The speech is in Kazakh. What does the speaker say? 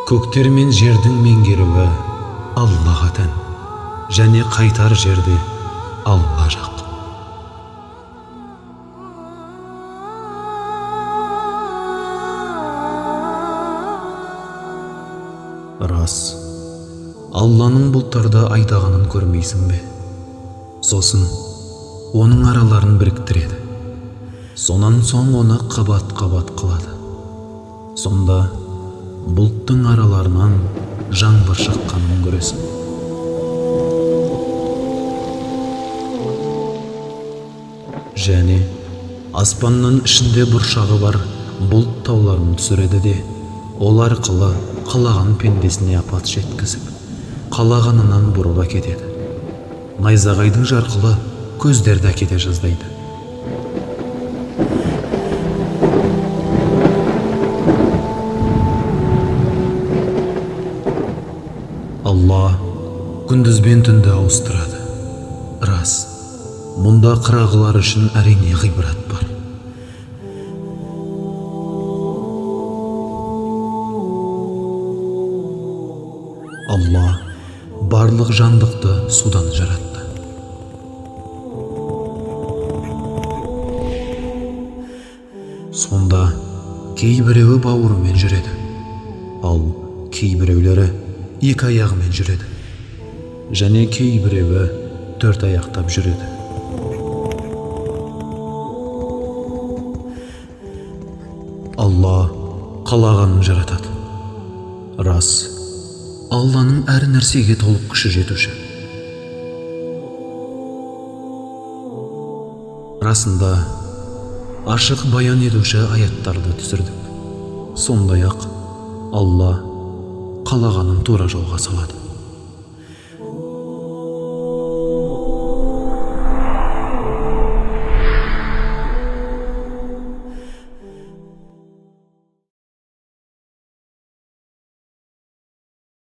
Көктер мен жердің меңгеруі Аллаға тән, және қайтар жерде Алла жақ. Рас, Алланың бұлттарда айдағанын көрмейсің бе? Сосын оның араларын біріктіреді. Сонан соң оны қабат-қабат қылады. Сонда бұлттың араларынан жаңбыр шыққанын көресің. Және аспанның ішінде бұршағы бар бұлт тауларын түсіреді де, ол арқылы қалаған пендесіне апат жеткізіп, қалағанынан бұрып әкетеді. Найзағайдың жарқылы көздерді әкете жаздайды. Алла күндіз бен түнді ауыстырады. Рас, мұнда қырағылар үшін әрине ғибрат бар. Алла барлық жандықты судан жаратты. Сонда кейбіреуі бауырымен жүреді, ал кейбіреулері екі аяғымен жүреді, және кейбіреуі төрт аяқтап жүреді. Алла қалағанын жаратады. Рас, Алланың әр нәрсеге толық күші жетуші. Расында ашық баян етуші аяттарды түсірдік. Сондай-ақ Алла қалағанын тура жолға салады.